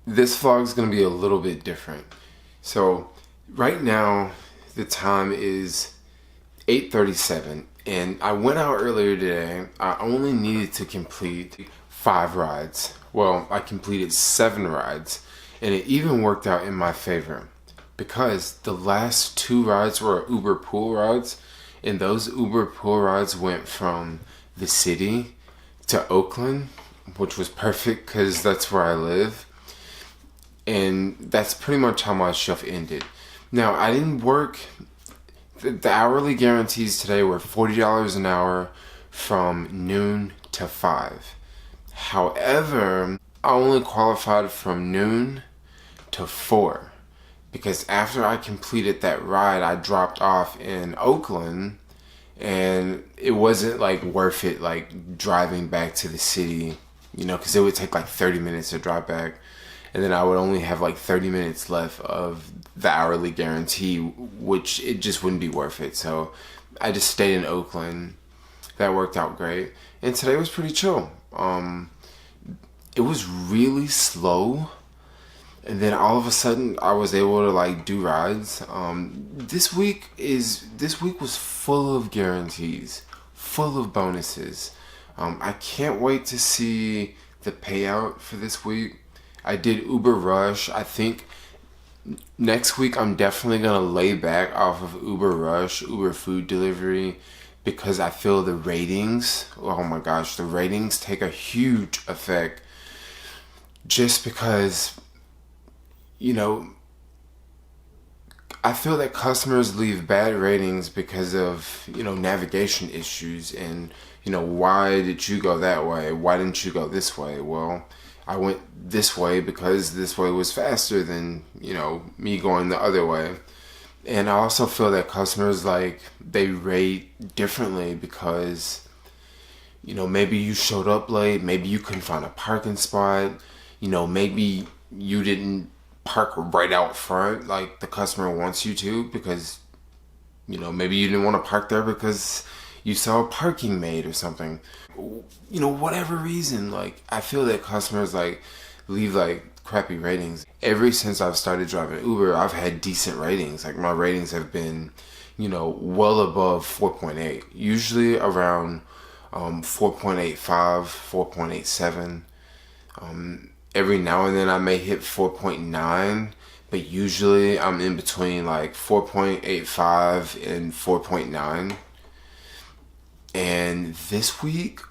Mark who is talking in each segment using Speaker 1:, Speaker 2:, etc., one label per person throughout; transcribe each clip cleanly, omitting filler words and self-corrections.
Speaker 1: This vlog is going to be a little bit different. So right now the time is 8:37 and I went out earlier today. I only needed to complete 5 rides. Well, I completed 7 rides and it even worked out in my favor because the last 2 rides were Uber pool rides, and those Uber pool rides went from the city to Oakland, which was perfect because that's where I live. And that's pretty much how my shift ended. Now, I didn't work. The hourly guarantees today were $40 an hour from noon to 5. However, I only qualified from noon to 4 because after I completed that ride, I dropped off in Oakland, and it wasn't like worth it, like driving back to the city, because it would take like 30 minutes to drive back, and then I would only have like 30 minutes left of the hourly guarantee, which it just wouldn't be worth it. So I just stayed in Oakland. That worked out great, and today was pretty chill. It was really slow, and then all of a sudden I was able to like do rides. This week was full of guarantees, full of bonuses. I can't wait to see the payout for this week. I did Uber Rush. I think next week I'm definitely gonna lay back off of Uber Rush, Uber food delivery, because I feel the ratings, oh my gosh, the ratings take a huge effect, just because, I feel that customers leave bad ratings because of, navigation issues, and, why did you go that way? Why didn't you go this way? Well, I went this way because this way was faster than, me going the other way. And I also feel that customers, like, they rate differently because, maybe you showed up late, maybe you couldn't find a parking spot, maybe you didn't park right out front like the customer wants you to, because maybe you didn't want to park there because you saw a parking maid or something. Whatever reason, like, I feel that customers like leave like crappy ratings. Ever since I've started driving Uber, I've had decent ratings. Like, my ratings have been well above 4.8, usually around 4.85, 4.87. Every now and then I may hit 4.9, but usually I'm in between like 4.85 and 4.9. And this week,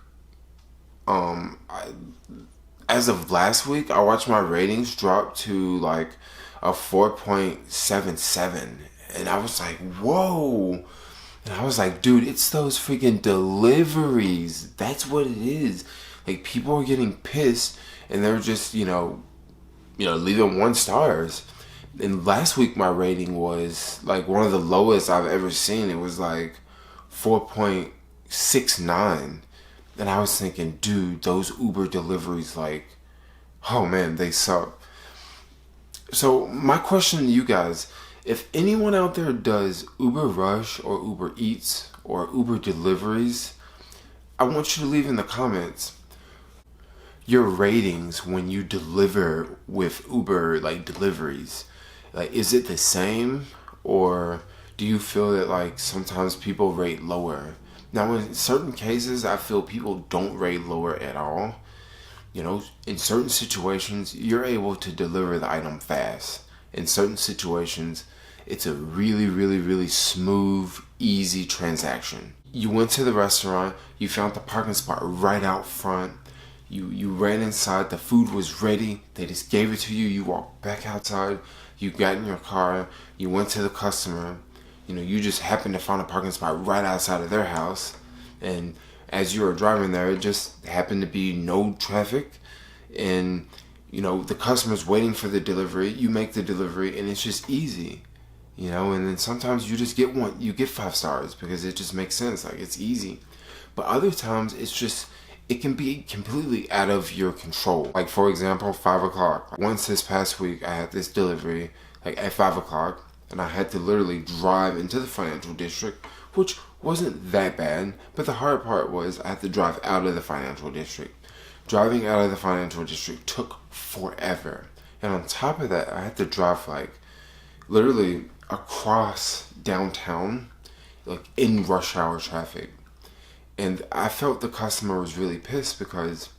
Speaker 1: as of last week, I watched my ratings drop to like a 4.77, and I was like, whoa. And I was like, dude, it's those freaking deliveries. That's what it is. Like, people are getting pissed and they're just, leaving 1 stars. And last week my rating was like one of the lowest I've ever seen. It was like 4.69. And I was thinking, dude, those Uber deliveries, like, oh man, they suck. So my question to you guys, if anyone out there does Uber Rush or Uber Eats or Uber deliveries, I want you to leave in the comments your ratings when you deliver with Uber, like, deliveries. Like, is it the same, or do you feel that like sometimes people rate lower? Now, in certain cases, I feel people don't rate lower at all. In certain situations, you're able to deliver the item fast. In certain situations, it's a really, really, really smooth, easy transaction. You went to the restaurant, you found the parking spot right out front, you ran inside, the food was ready, they just gave it to you, you walked back outside, you got in your car, you went to the customer, you just happened to find a parking spot right outside of their house, and as you were driving there, it just happened to be no traffic, and the customer's waiting for the delivery, you make the delivery, and it's just easy. And then sometimes you just get you get 5 stars because it just makes sense, like, it's easy. But other times it can be completely out of your control. Like, for example, 5 o'clock. Once this past week, I had this delivery like at 5 o'clock, and I had to literally drive into the financial district, which wasn't that bad, but the hard part was I had to drive out of the financial district. Driving out of the financial district took forever And on top of that, I had to drive like literally across downtown, like in rush hour traffic. And I felt the customer was really pissed because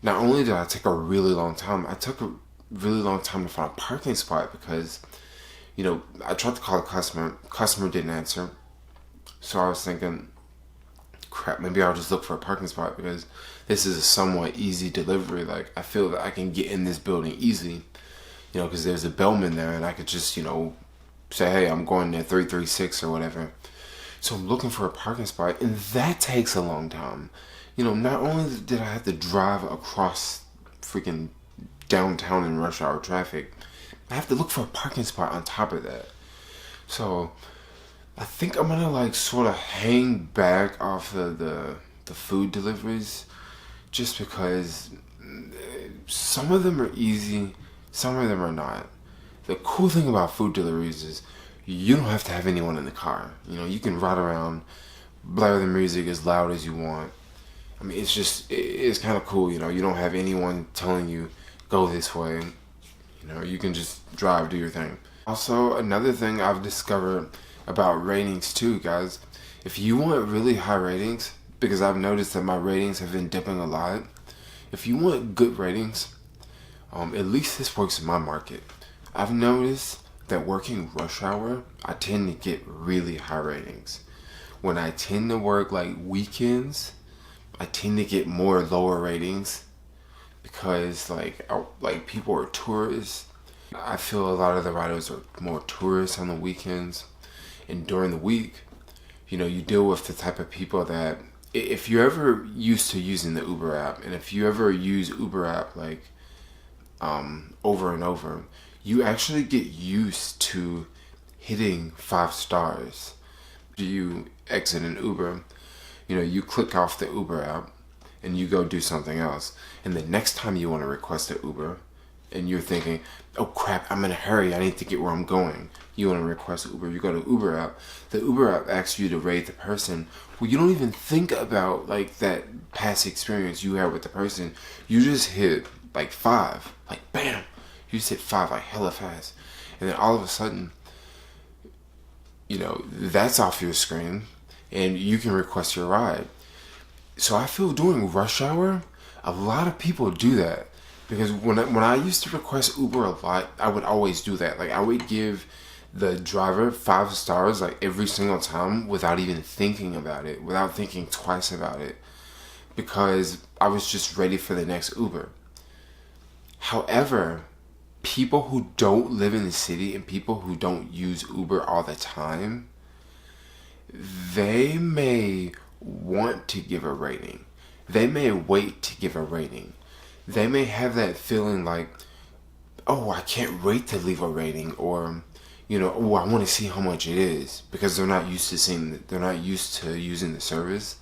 Speaker 1: not only did I take a really long time, I took a really long time to find a parking spot because, I tried to call the customer didn't answer. So I was thinking, crap, maybe I'll just look for a parking spot because this is a somewhat easy delivery. Like, I feel that I can get in this building easy, because there's a bellman there and I could just, say, hey, I'm going to 336 or whatever. So I'm looking for a parking spot, and that takes a long time. Not only did I have to drive across freaking downtown in rush hour traffic, I have to look for a parking spot on top of that. So I think I'm gonna like sort of hang back off of the food deliveries, just because some of them are easy, some of them are not. The cool thing about food deliveries is you don't have to have anyone in the car. You can ride around, blare the music as loud as you want. I mean, it's kind of cool. You don't have anyone telling you go this way. You can just drive, do your thing. Also, another thing I've discovered about ratings too, guys. If you want really high ratings, because I've noticed that my ratings have been dipping a lot. If you want good ratings, at least this works in my market. I've noticed that working rush hour, I tend to get really high ratings. When I tend to work like weekends, I tend to get more lower ratings because like people are tourists. I feel a lot of the riders are more tourists on the weekends, and during the week, you deal with the type of people that if you're ever used to using the Uber app, and if you ever use Uber app like over and over, you actually get used to hitting 5 stars. You exit an Uber, you click off the Uber app and you go do something else. And the next time you want to request an Uber and you're thinking, oh crap, I'm in a hurry, I need to get where I'm going. You want to request Uber, you go to Uber app. The Uber app asks you to rate the person. Well, you don't even think about like that past experience you had with the person. You just hit like 5, like bam. You just hit 5 like hella fast. And then all of a sudden, that's off your screen and you can request your ride. So I feel during rush hour, a lot of people do that. Because when I used to request Uber a lot, I would always do that. Like I would give the driver 5 stars like every single time without even thinking about it, without thinking twice about it. Because I was just ready for the next Uber. However, people who don't live in the city and people who don't use Uber all the time, they may want to give a rating. They may wait to give a rating. They may have that feeling like, oh, I can't wait to leave a rating, or, oh, I want to see how much it is, because they're not used to using the service.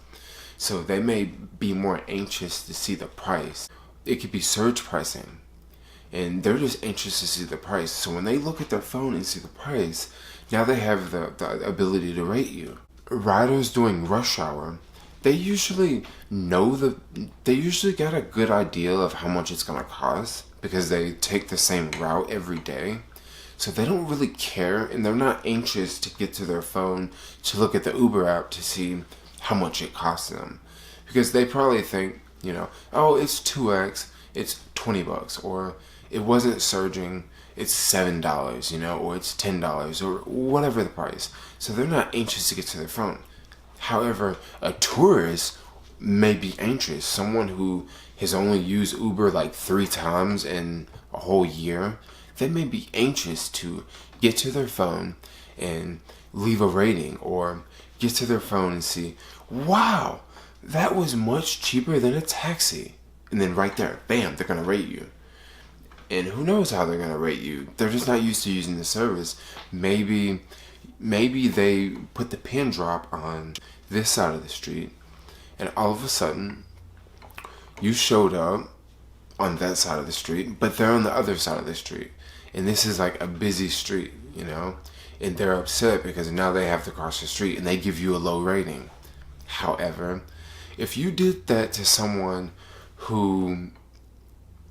Speaker 1: So they may be more anxious to see the price. It could be surge pricing. And they're just anxious to see the price. So when they look at their phone and see the price, now they have the ability to rate you. Riders doing rush hour, they usually got a good idea of how much it's gonna cost because they take the same route every day. So they don't really care, and they're not anxious to get to their phone to look at the Uber app to see how much it costs them. Because they probably think, oh, it's 2x, it's $20, or it wasn't surging, it's $7, or it's $10, or whatever the price. So they're not anxious to get to their phone. However, a tourist may be anxious. Someone who has only used Uber like 3 times in a whole year, they may be anxious to get to their phone and leave a rating, or get to their phone and see, wow, that was much cheaper than a taxi. And then right there, bam, they're going to rate you. And who knows how they're going to rate you. They're just not used to using the service. Maybe they put the pin drop on this side of the street, and all of a sudden, you showed up on that side of the street, but they're on the other side of the street. And this is like a busy street, and they're upset because now they have to cross the street and they give you a low rating. However, if you did that to someone who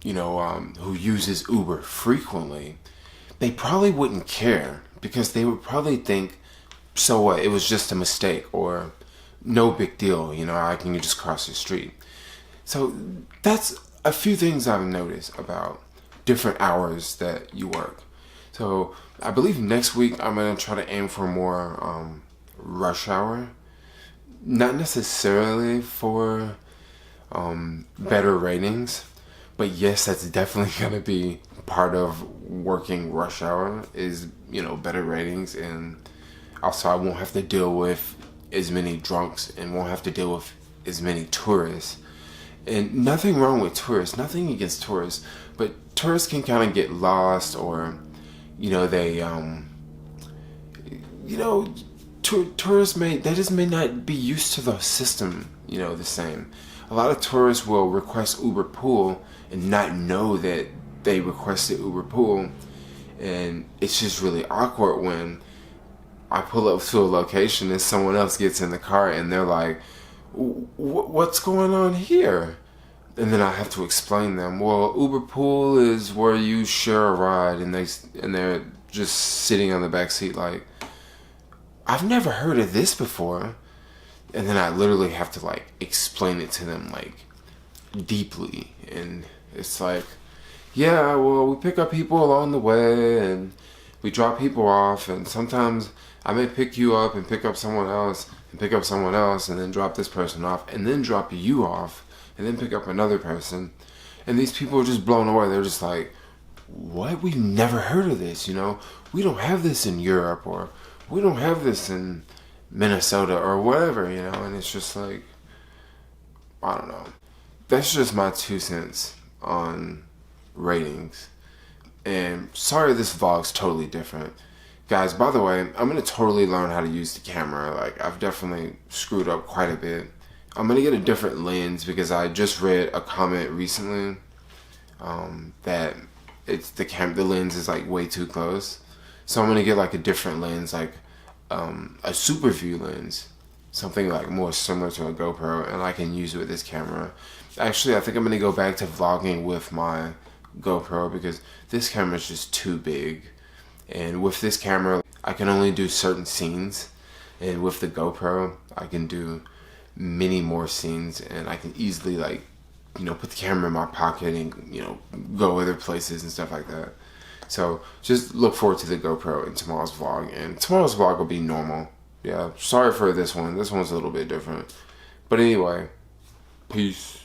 Speaker 1: who uses Uber frequently, they probably wouldn't care because they would probably think, so what, it was just a mistake, or no big deal, I can just cross the street. So that's a few things I've noticed about different hours that you work. So I believe next week I'm going to try to aim for more rush hour. Not necessarily for better ratings, but yes, that's definitely going to be part of working rush hour is, better ratings. And also I won't have to deal with as many drunks and won't have to deal with as many tourists. And nothing wrong with tourists, nothing against tourists, but tourists can kind of get lost, or they tourists may not be used to the system, the same. A lot of tourists will request Uber Pool and not know that they requested Uber Pool, and it's just really awkward when I pull up to a location and someone else gets in the car and they're like, what's going on here? And then I have to explain them, well, Uber Pool is where you share a ride, and they're just sitting on the back seat like, I've never heard of this before. And then I literally have to explain it to them deeply, and it's like, yeah, well, we pick up people along the way and we drop people off, and sometimes I may pick you up and pick up someone else and pick up someone else and then drop this person off and then drop you off and then pick up another person. And these people are just blown away. They're just like, what? We've never heard of this, We don't have this in Europe, or we don't have this in Minnesota or whatever, and it's just like, I don't know. That's just my 2 cents on ratings. And sorry this vlog's totally different. Guys, by the way, I'm going to totally learn how to use the camera. I've definitely screwed up quite a bit. I'm going to get a different lens because I just read a comment recently that the lens is way too close. So I'm going to get a different lens, a super view lens, something more similar to a GoPro, and I can use it with this camera. Actually, I think I'm going to go back to vlogging with my GoPro because this camera is just too big. And with this camera, I can only do certain scenes. And with the GoPro, I can do many more scenes, and I can easily put the camera in my pocket and, go other places and stuff like that. So just look forward to the GoPro in tomorrow's vlog, and tomorrow's vlog will be normal. Yeah, sorry for this one. This one's a little bit different. But anyway, peace.